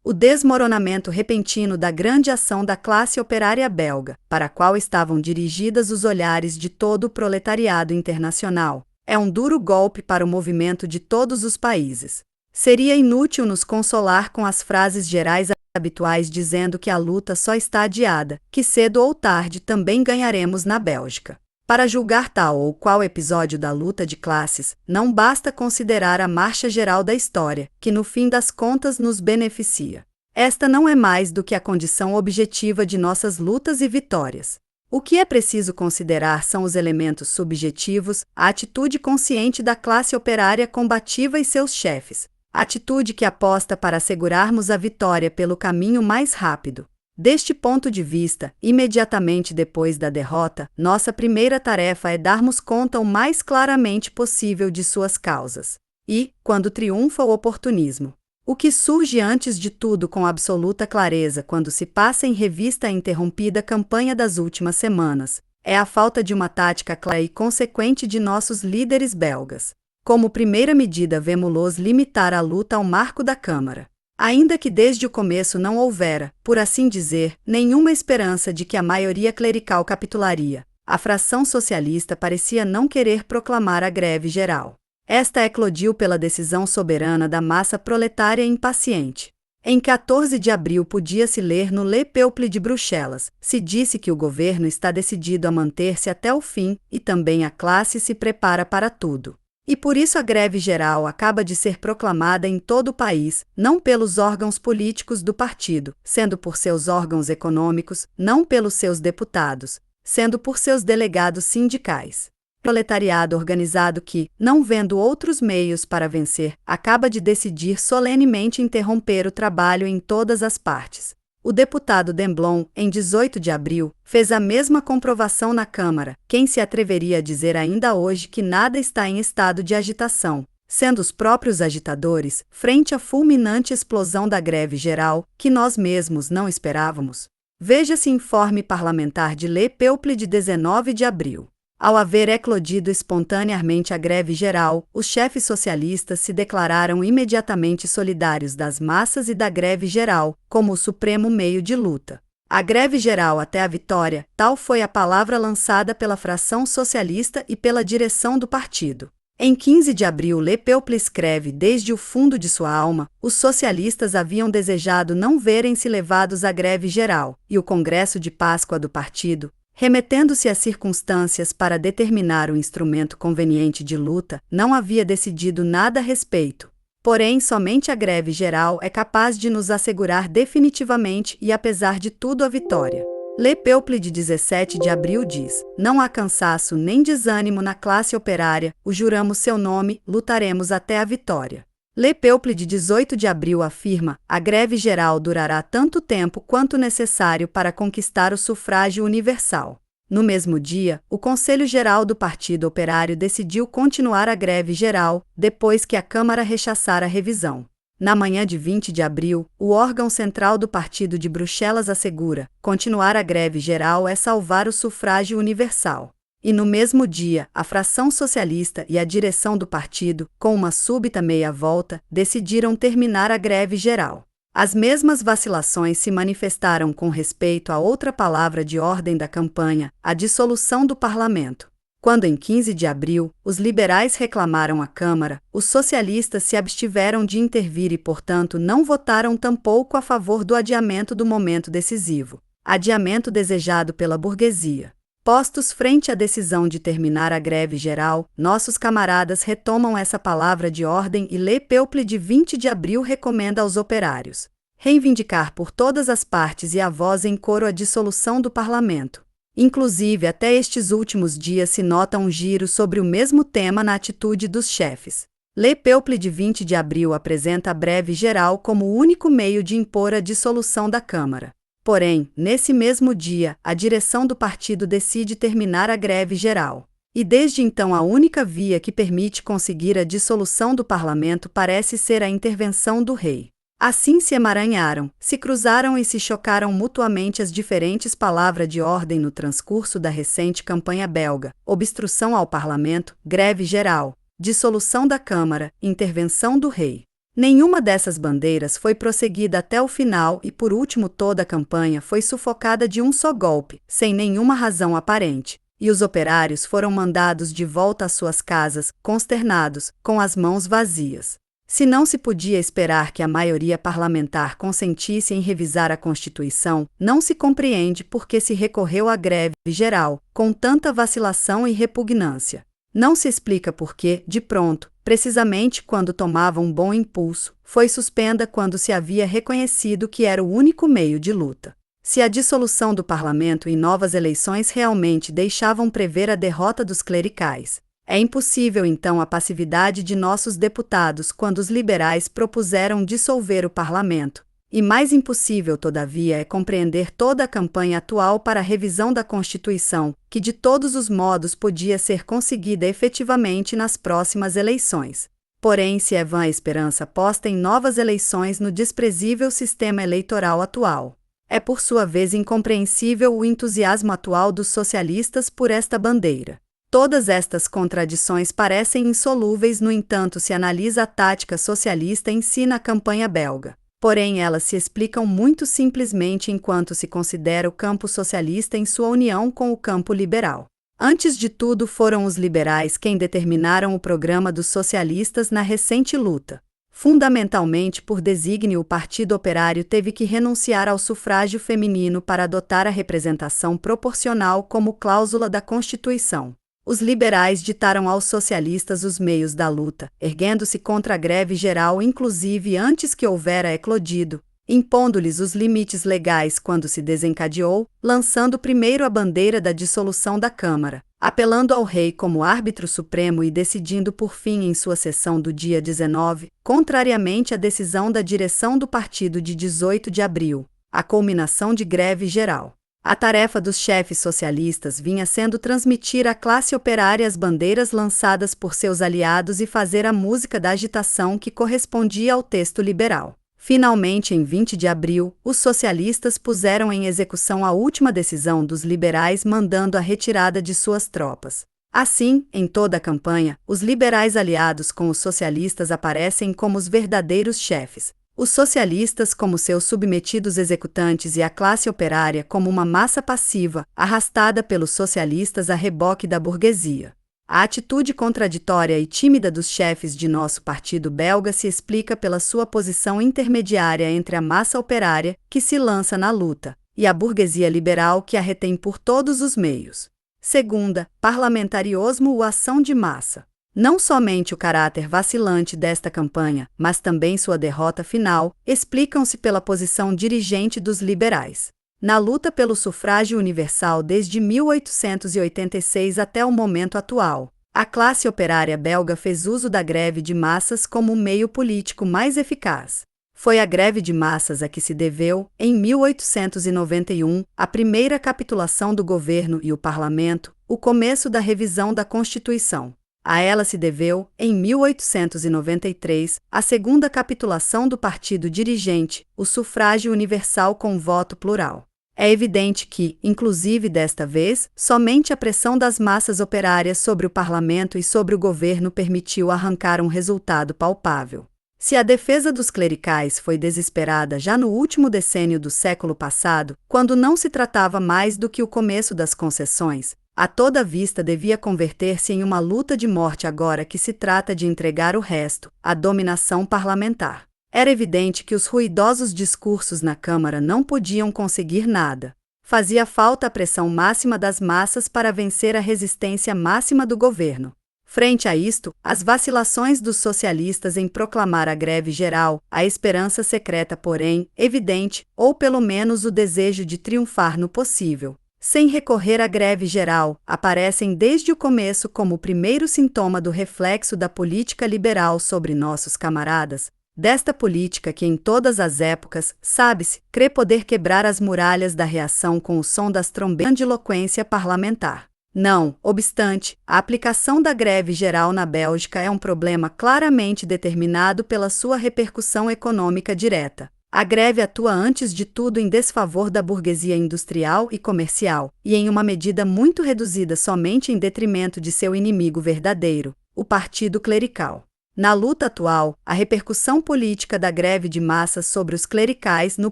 O desmoronamento repentino da grande ação da classe operária belga, para a qual estavam dirigidas os olhares de todo o proletariado internacional, é um duro golpe para o movimento de todos os países. Seria inútil nos consolar com as frases gerais habituais dizendo que a luta só está adiada, que cedo ou tarde também ganharemos na Bélgica. Para julgar tal ou qual episódio da luta de classes, não basta considerar a marcha geral da história, que no fim das contas nos beneficia. Esta não é mais do que a condição objetiva de nossas lutas e vitórias. O que é preciso considerar são os elementos subjetivos, a atitude consciente da classe operária combativa e seus chefes, atitude que aposta para assegurarmos a vitória pelo caminho mais rápido. Deste ponto de vista, imediatamente depois da derrota, nossa primeira tarefa é darmos conta o mais claramente possível de suas causas. E, quando triunfa o oportunismo, o que surge antes de tudo com absoluta clareza quando se passa em revista a interrompida campanha das últimas semanas, é a falta de uma tática clara e consequente de nossos líderes belgas. Como primeira medida, vemo-los limitar a luta ao marco da Câmara. Ainda que desde o começo não houvera, por assim dizer, nenhuma esperança de que a maioria clerical capitularia, a fração socialista parecia não querer proclamar a greve geral. Esta eclodiu pela decisão soberana da massa proletária impaciente. Em 14 de abril podia-se ler no Le Peuple de Bruxelas, se disse que o governo está decidido a manter-se até o fim e também a classe se prepara para tudo. E por isso a greve geral acaba de ser proclamada em todo o país, não pelos órgãos políticos do partido, sendo por seus órgãos econômicos, não pelos seus deputados, sendo por seus delegados sindicais. Proletariado organizado que, não vendo outros meios para vencer, acaba de decidir solenemente interromper o trabalho em todas as partes. O deputado Demblon, em 18 de abril, fez a mesma comprovação na Câmara. Quem se atreveria a dizer ainda hoje que nada está em estado de agitação, sendo os próprios agitadores, frente à fulminante explosão da greve geral, que nós mesmos não esperávamos? Veja-se informe parlamentar de Le Peuple de 19 de abril. Ao haver eclodido espontaneamente a greve geral, os chefes socialistas se declararam imediatamente solidários das massas e da greve geral, como o supremo meio de luta. A greve geral até a vitória, tal foi a palavra lançada pela fração socialista e pela direção do partido. Em 15 de abril, Le Peuple escreve: desde o fundo de sua alma, os socialistas haviam desejado não verem-se levados à greve geral, e o Congresso de Páscoa do partido, remetendo-se às circunstâncias para determinar o instrumento conveniente de luta, não havia decidido nada a respeito. Porém, somente a greve geral é capaz de nos assegurar definitivamente e apesar de tudo a vitória. Le Peuple de 17 de abril diz: não há cansaço nem desânimo na classe operária, o juramos seu nome, lutaremos até a vitória. Le Peuple de 18 de abril afirma: a greve geral durará tanto tempo quanto necessário para conquistar o sufrágio universal. No mesmo dia, o Conselho Geral do Partido Operário decidiu continuar a greve geral, depois que a Câmara rechaçara a revisão. Na manhã de 20 de abril, o órgão central do Partido de Bruxelas assegura: continuar a greve geral é salvar o sufrágio universal. E no mesmo dia, a fração socialista e a direção do partido, com uma súbita meia-volta, decidiram terminar a greve geral. As mesmas vacilações se manifestaram com respeito a outra palavra de ordem da campanha, a dissolução do parlamento. Quando em 15 de abril, os liberais reclamaram à Câmara, os socialistas se abstiveram de intervir e, portanto, não votaram tampouco a favor do adiamento do momento decisivo, adiamento desejado pela burguesia. Postos frente à decisão de terminar a greve geral, nossos camaradas retomam essa palavra de ordem e Le Peuple de 20 de abril recomenda aos operários reivindicar por todas as partes e a voz em coro a dissolução do parlamento. Inclusive, até estes últimos dias se nota um giro sobre o mesmo tema na atitude dos chefes. Le Peuple de 20 de abril apresenta a greve geral como o único meio de impor a dissolução da Câmara. Porém, nesse mesmo dia, a direção do partido decide terminar a greve geral. E desde então a única via que permite conseguir a dissolução do parlamento parece ser a intervenção do rei. Assim se emaranharam, se cruzaram e se chocaram mutuamente as diferentes palavras de ordem no transcurso da recente campanha belga: obstrução ao parlamento, greve geral, dissolução da Câmara, intervenção do rei. Nenhuma dessas bandeiras foi prosseguida até o final e, por último, toda a campanha foi sufocada de um só golpe, sem nenhuma razão aparente, e os operários foram mandados de volta às suas casas, consternados, com as mãos vazias. Se não se podia esperar que a maioria parlamentar consentisse em revisar a Constituição, não se compreende por que se recorreu à greve geral, com tanta vacilação e repugnância. Não se explica por que, de pronto, precisamente quando tomava um bom impulso, foi suspenda quando se havia reconhecido que era o único meio de luta. Se a dissolução do parlamento e novas eleições realmente deixavam prever a derrota dos clericais, é impossível então a passividade de nossos deputados quando os liberais propuseram dissolver o parlamento. E mais impossível, todavia, é compreender toda a campanha atual para a revisão da Constituição, que de todos os modos podia ser conseguida efetivamente nas próximas eleições. Porém, se é vã a esperança posta em novas eleições no desprezível sistema eleitoral atual, é por sua vez incompreensível o entusiasmo atual dos socialistas por esta bandeira. Todas estas contradições parecem insolúveis, no entanto, se analisa a tática socialista em si na campanha belga. Porém, elas se explicam muito simplesmente enquanto se considera o campo socialista em sua união com o campo liberal. Antes de tudo, foram os liberais quem determinaram o programa dos socialistas na recente luta. Fundamentalmente por desígnio, o Partido Operário teve que renunciar ao sufrágio feminino para adotar a representação proporcional como cláusula da Constituição. Os liberais ditaram aos socialistas os meios da luta, erguendo-se contra a greve geral inclusive antes que houvera eclodido, impondo-lhes os limites legais quando se desencadeou, lançando primeiro a bandeira da dissolução da Câmara, apelando ao rei como árbitro supremo e decidindo por fim em sua sessão do dia 19, contrariamente à decisão da direção do partido de 18 de abril, a culminação de greve geral. A tarefa dos chefes socialistas vinha sendo transmitir à classe operária as bandeiras lançadas por seus aliados e fazer a música da agitação que correspondia ao texto liberal. Finalmente, em 20 de abril, os socialistas puseram em execução a última decisão dos liberais, mandando a retirada de suas tropas. Assim, em toda a campanha, os liberais aliados com os socialistas aparecem como os verdadeiros chefes, os socialistas como seus submetidos executantes e a classe operária como uma massa passiva, arrastada pelos socialistas a reboque da burguesia. A atitude contraditória e tímida dos chefes de nosso partido belga se explica pela sua posição intermediária entre a massa operária, que se lança na luta, e a burguesia liberal, que a retém por todos os meios. Segunda, parlamentarismo ou ação de massa. Não somente o caráter vacilante desta campanha, mas também sua derrota final, explicam-se pela posição dirigente dos liberais. Na luta pelo sufrágio universal desde 1886 até o momento atual, a classe operária belga fez uso da greve de massas como o meio político mais eficaz. Foi a greve de massas a que se deveu, em 1891, a primeira capitulação do governo e o parlamento, o começo da revisão da Constituição. A ela se deveu, em 1893, a segunda capitulação do partido dirigente, o sufrágio universal com voto plural. É evidente que, inclusive desta vez, somente a pressão das massas operárias sobre o parlamento e sobre o governo permitiu arrancar um resultado palpável. Se a defesa dos clericais foi desesperada já no último decênio do século passado, quando não se tratava mais do que o começo das concessões, a toda vista devia converter-se em uma luta de morte agora que se trata de entregar o resto, a dominação parlamentar. Era evidente que os ruidosos discursos na Câmara não podiam conseguir nada. Fazia falta a pressão máxima das massas para vencer a resistência máxima do governo. Frente a isto, as vacilações dos socialistas em proclamar a greve geral, a esperança secreta, porém, evidente, ou pelo menos o desejo de triunfar no possível, sem recorrer à greve geral, aparecem desde o começo como o primeiro sintoma do reflexo da política liberal sobre nossos camaradas, desta política que em todas as épocas, sabe-se, crê poder quebrar as muralhas da reação com o som das trombetas de grandiloquência parlamentar. Não obstante, a aplicação da greve geral na Bélgica é um problema claramente determinado pela sua repercussão econômica direta. A greve atua antes de tudo em desfavor da burguesia industrial e comercial, e em uma medida muito reduzida somente em detrimento de seu inimigo verdadeiro, o partido clerical. Na luta atual, a repercussão política da greve de massas sobre os clericais no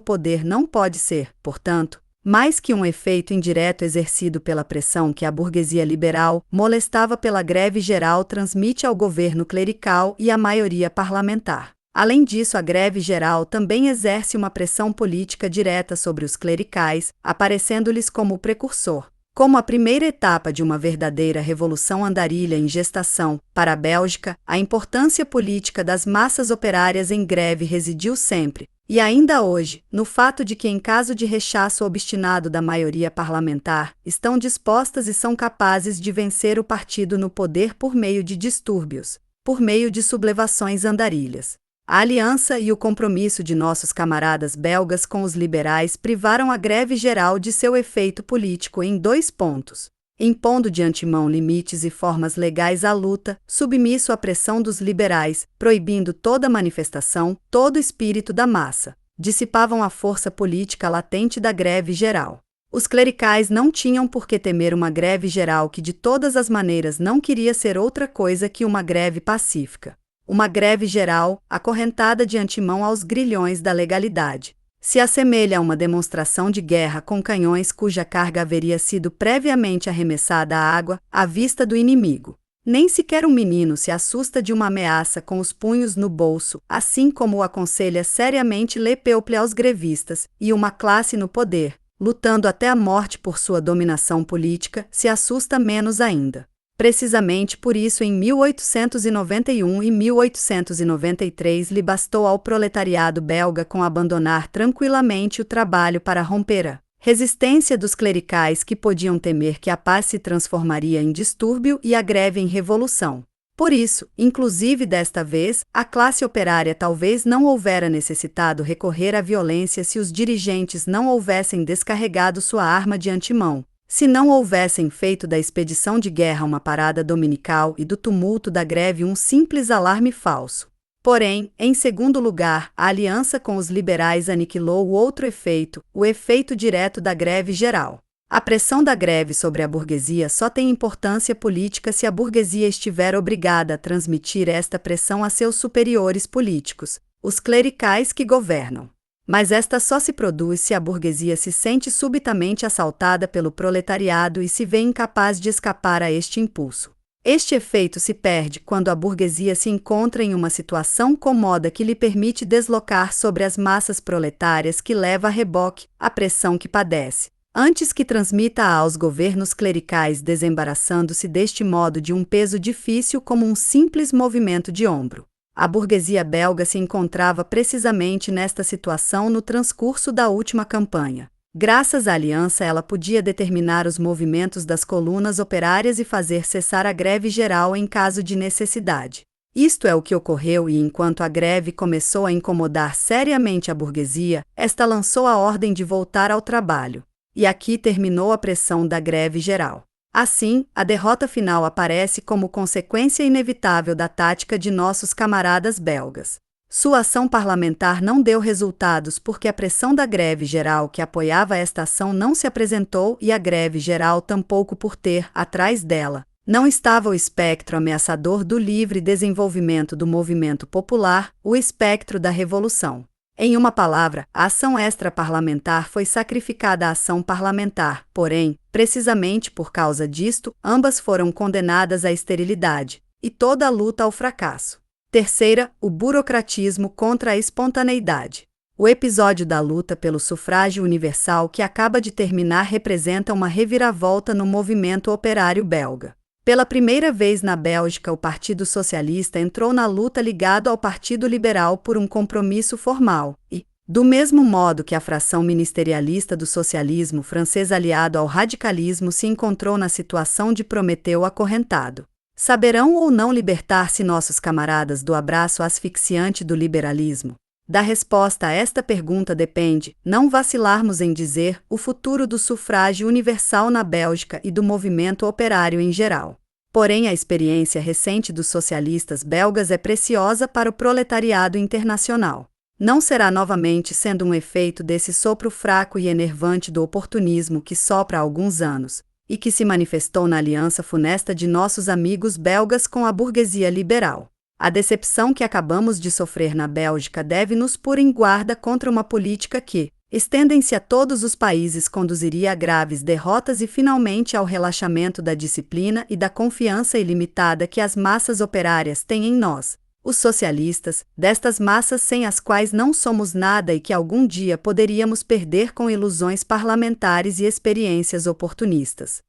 poder não pode ser, portanto, mais que um efeito indireto exercido pela pressão que a burguesia liberal, molestada pela greve geral, transmite ao governo clerical e à maioria parlamentar. Além disso, a greve geral também exerce uma pressão política direta sobre os clericais, aparecendo-lhes como o precursor. Como a primeira etapa de uma verdadeira revolução andarilha em gestação, para a Bélgica, a importância política das massas operárias em greve residiu sempre, e ainda hoje, no fato de que, em caso de rechaço obstinado da maioria parlamentar, estão dispostas e são capazes de vencer o partido no poder por meio de distúrbios, por meio de sublevações andarilhas. A aliança e o compromisso de nossos camaradas belgas com os liberais privaram a greve geral de seu efeito político em 2 pontos: impondo de antemão limites e formas legais à luta, submisso à pressão dos liberais, proibindo toda manifestação, todo espírito da massa, dissipavam a força política latente da greve geral. Os clericais não tinham por que temer uma greve geral que de todas as maneiras não queria ser outra coisa que uma greve pacífica. Uma greve geral, acorrentada de antemão aos grilhões da legalidade, se assemelha a uma demonstração de guerra com canhões cuja carga haveria sido previamente arremessada à água, à vista do inimigo. Nem sequer um menino se assusta de uma ameaça com os punhos no bolso, assim como o aconselha seriamente Le Peuple aos grevistas, e uma classe no poder, lutando até a morte por sua dominação política, se assusta menos ainda. Precisamente por isso, em 1891 e 1893 lhe bastou ao proletariado belga com abandonar tranquilamente o trabalho para romper a resistência dos clericais que podiam temer que a paz se transformaria em distúrbio e a greve em revolução. Por isso, inclusive desta vez, a classe operária talvez não houvera necessitado recorrer à violência se os dirigentes não houvessem descarregado sua arma de antemão. Se não houvessem feito da expedição de guerra uma parada dominical e do tumulto da greve um simples alarme falso. Porém, em segundo lugar, a aliança com os liberais aniquilou o outro efeito, o efeito direto da greve geral. A pressão da greve sobre a burguesia só tem importância política se a burguesia estiver obrigada a transmitir esta pressão a seus superiores políticos, os clericais que governam. Mas esta só se produz se a burguesia se sente subitamente assaltada pelo proletariado e se vê incapaz de escapar a este impulso. Este efeito se perde quando a burguesia se encontra em uma situação cômoda que lhe permite deslocar sobre as massas proletárias que leva a reboque a pressão que padece, antes que transmita aos governos clericais, desembaraçando-se deste modo de um peso difícil como um simples movimento de ombro. A burguesia belga se encontrava precisamente nesta situação no transcurso da última campanha. Graças à aliança, ela podia determinar os movimentos das colunas operárias e fazer cessar a greve geral em caso de necessidade. Isto é o que ocorreu e, enquanto a greve começou a incomodar seriamente a burguesia, esta lançou a ordem de voltar ao trabalho. E aqui terminou a pressão da greve geral. Assim, a derrota final aparece como consequência inevitável da tática de nossos camaradas belgas. Sua ação parlamentar não deu resultados porque a pressão da greve geral que apoiava esta ação não se apresentou e a greve geral tampouco por ter, atrás dela, não estava o espectro ameaçador do livre desenvolvimento do movimento popular, o espectro da revolução. Em uma palavra, a ação extra-parlamentar foi sacrificada à ação parlamentar, porém, precisamente por causa disto, ambas foram condenadas à esterilidade, e toda a luta ao fracasso. Terceira, o burocratismo contra a espontaneidade. O episódio da luta pelo sufrágio universal que acaba de terminar representa uma reviravolta no movimento operário belga. Pela primeira vez na Bélgica, o Partido Socialista entrou na luta ligado ao Partido Liberal por um compromisso formal e, do mesmo modo que a fração ministerialista do socialismo francês aliado ao radicalismo se encontrou na situação de Prometeu acorrentado. Saberão ou não libertar-se nossos camaradas do abraço asfixiante do liberalismo? Da resposta a esta pergunta depende, não vacilarmos em dizer, o futuro do sufrágio universal na Bélgica e do movimento operário em geral. Porém, a experiência recente dos socialistas belgas é preciosa para o proletariado internacional. Não será novamente sendo um efeito desse sopro fraco e enervante do oportunismo que sopra há alguns anos, e que se manifestou na aliança funesta de nossos amigos belgas com a burguesia liberal. A decepção que acabamos de sofrer na Bélgica deve nos pôr em guarda contra uma política que, estendem-se a todos os países, conduziria a graves derrotas e finalmente ao relaxamento da disciplina e da confiança ilimitada que as massas operárias têm em nós, os socialistas, destas massas sem as quais não somos nada e que algum dia poderíamos perder com ilusões parlamentares e experiências oportunistas.